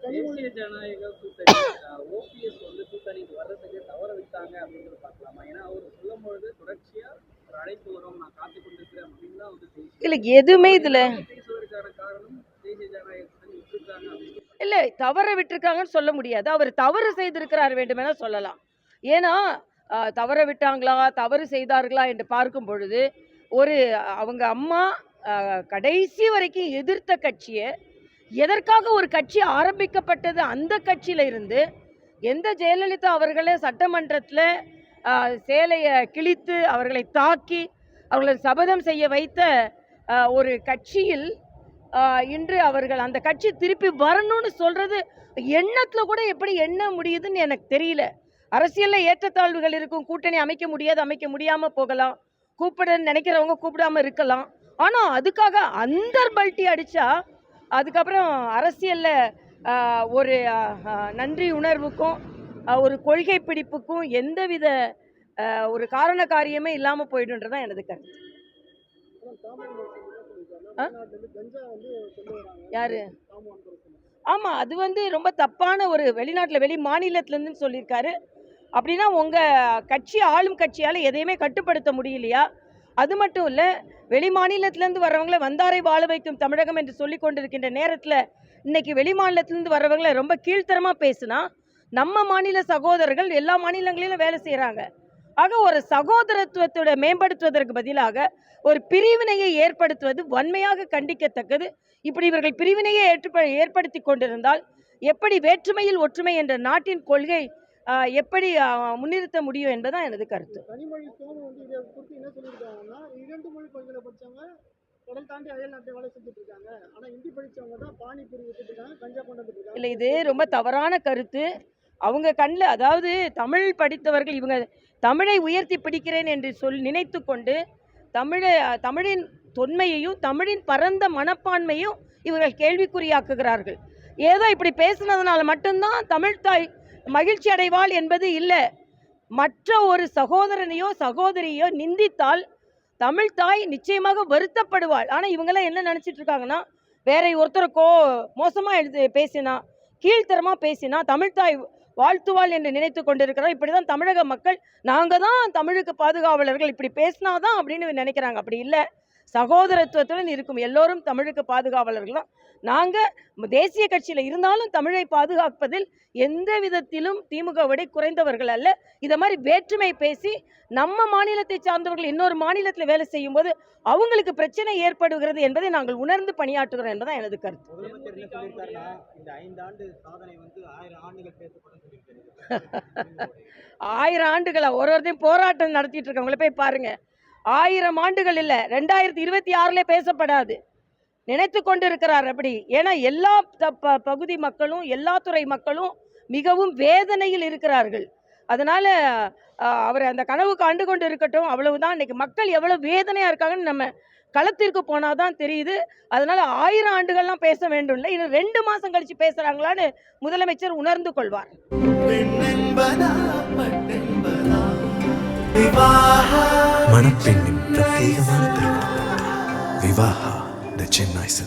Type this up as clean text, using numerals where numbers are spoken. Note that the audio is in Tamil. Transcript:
தேசிய ஜனநாயக கூட்டணி ஓபிஎஸ் வந்து கூட்டணிக்கு வர்றதுக்கு தவற விட்டாங்க அப்படிங்கிறது பார்க்கலாமா? ஏன்னா அவர் சொல்லும் பொழுது தொடர்ச்சியா ஒரு அழைப்பு வரும், நான் காத்துக் கொண்டிருக்கிறேன் அப்படின்னு தான் வந்து பேசி இல்ல எதுவுமே இதுல பேசுவதற்கான காரணம் தேசிய ஜனநாயக கூட்டணி விட்டுருக்காங்க அப்படின்னு. இல்ல தவற விட்டுருக்காங்கன்னு சொல்ல முடியாது. அவர் தவறு செய்திருக்கிறார் வேண்டுமென சொல்லலாம். ஏன்னா தவற விட்டாங்களா தவறு செய்தார்களா என்று பார்க்கும் பொழுது ஒரு அவங்க அம்மா கடைசி வரைக்கும் எதிர்த்த கட்சியை எதற்காக ஒரு கட்சி ஆரம்பிக்கப்பட்டது அந்த கட்சியில இருந்து எந்த ஜெயலலிதா அவர்களே சட்டமன்றத்தில் சேலையை கிழித்து அவர்களை தாக்கி அவர்களை சபதம் செய்ய வைத்த ஒரு கட்சியில் இன்று அவர்கள் அந்த கட்சி திருப்பி வரணும்னு சொல்றது எண்ணத்துல கூட எப்படி எண்ண முடியுதுன்னு எனக்கு தெரியல. அரசியல்ல ஏற்றத்தாழ்வுகள் இருக்கும், கூட்டணி அமைக்க முடியாது, அமைக்க முடியாம போகலாம், கூப்பிட நினைக்கிறவங்க கூப்பிடாம இருக்கலாம். ஆனா அதுக்காக அந்தர்பல்ட்டி அடிச்சா அதுக்கப்புறம் அரசியல்ல ஒரு நன்றி உணர்வுக்கும் ஒரு கொள்கை பிடிப்புக்கும் எந்தவித ஒரு காரண காரியமே இல்லாம போயிடுன்றதான் எனது கருத்து. யாரு? ஆமா, அது வந்து ரொம்ப தப்பான ஒரு வெளிநாட்டுல வெளி மாநிலத்துல இருந்து சொல்லியிருக்காரு. அப்படின்னா உங்க கட்சி ஆளும் கட்சியால எதையுமே கட்டுப்படுத்த முடியலையா? அது மட்டும் இல்ல, வெளி மாநிலத்திலேருந்து வர்றவங்களை வந்தாரை வாழ வைக்கும் தமிழகம் என்று சொல்லி கொண்டிருக்கின்ற நேரத்தில் இன்னைக்கு வெளி மாநிலத்திலேருந்து வர்றவங்களை ரொம்ப கீழ்த்தரமா பேசுனா நம்ம மாநில சகோதரர்கள் எல்லா மாநிலங்களிலும் வேலை செய்கிறாங்க. ஆக ஒரு சகோதரத்துவத்தோட மேம்படுத்துவதற்கு பதிலாக ஒரு பிரிவினையை ஏற்படுத்துவது வன்மையாக கண்டிக்கத்தக்கது. இப்படி இவர்கள் பிரிவினையை ஏற்படுத்தி கொண்டிருந்தால் எப்படி வேற்றுமையில் ஒற்றுமை என்ற நாட்டின் கொள்கை எப்படி முன்னிறுத்த முடியும் என்பதுதான் எனது கருத்து. இல்லை, இது ரொம்ப தவறான கருத்து. அவங்க கண்ணில், அதாவது தமிழ் படித்தவர்கள் இவங்க தமிழை உயர்த்தி பிடிக்கிறேன் என்று நினைத்து கொண்டு தமிழின் தொன்மையையும் தமிழின் பரந்த மனப்பான்மையும் இவர்கள் கேள்விக்குறியாக்குகிறார்கள். ஏதோ இப்படி பேசுனதுனால மட்டும்தான் தமிழ் தாய் மகிழ்ச்சி அடைவாள் என்பது இல்லை. மற்ற ஒரு சகோதரனையோ சகோதரியோ நிந்தித்தால் தமிழ் தாய் நிச்சயமாக வருத்தப்படுவாள். ஆனால் இவங்கெல்லாம் என்ன நினச்சிட்டு இருக்காங்கன்னா, வேற ஒருத்தருக்கோ மோசமாக பேசினா, கீழ்த்தரமாக பேசினா தமிழ் தாய் வாழ்த்துவாள் என்று நினைத்து கொண்டிருக்கிறோம். இப்படி தான் தமிழக மக்கள், நாங்கள் தான் தமிழுக்கு பாதுகாவலர்கள், இப்படி பேசினாதான் அப்படின்னு நினைக்கிறாங்க. அப்படி இல்லை, சகோதரத்துவத்துடன் இருக்கும் எல்லோரும் தமிழுக்கு பாதுகாவலர்கள் தான். நாங்கள் தேசிய கட்சியில் இருந்தாலும் தமிழை பாதுகாப்பதில் எந்த விதத்திலும் திமுக விட குறைந்தவர்கள் அல்ல. இதை மாதிரி வேற்றுமை பேசி நம்ம மாநிலத்தை சார்ந்தவர்கள் இன்னொரு மாநிலத்தில் வேலை செய்யும் போது அவங்களுக்கு பிரச்சனை ஏற்படுகிறது என்பதை நாங்கள் உணர்ந்து பணியாற்றுகிறோம் என்பதுதான் எனது கருத்து. 1000 ஆண்டுகளா? ஒருவரையும் போராட்டம் நடத்திட்டு இருக்கவங்கள போய் பாருங்க. 1000 ஆண்டுகள் இல்லை, 2026 பேசப்படாது நினைத்து கொண்டிருக்கிறார் அப்படி. ஏன்னா எல்லா பகுதி மக்களும் எல்லா துறை மக்களும் மிகவும் வேதனையில் இருக்கிறார்கள். அதனால அவர் அந்த கனவு கண்டு கொண்டு இருக்கட்டும், அவ்வளவுதான். இன்னைக்கு மக்கள் எவ்வளவு வேதனையா இருக்காங்கன்னு நம்ம களத்திற்கு போனாதான் தெரியுது. அதனால 1000 ஆண்டுகள்லாம் பேச வேண்டும் இல்லை, இன்னும் 2 மாசம் கழிச்சு பேசுறாங்களான்னு முதலமைச்சர் உணர்ந்து கொள்வார். மணப்பெண்ணின் பிரத்யேகமான திருமணம் விவாஹா தி சென்னை சில்க்ஸ்.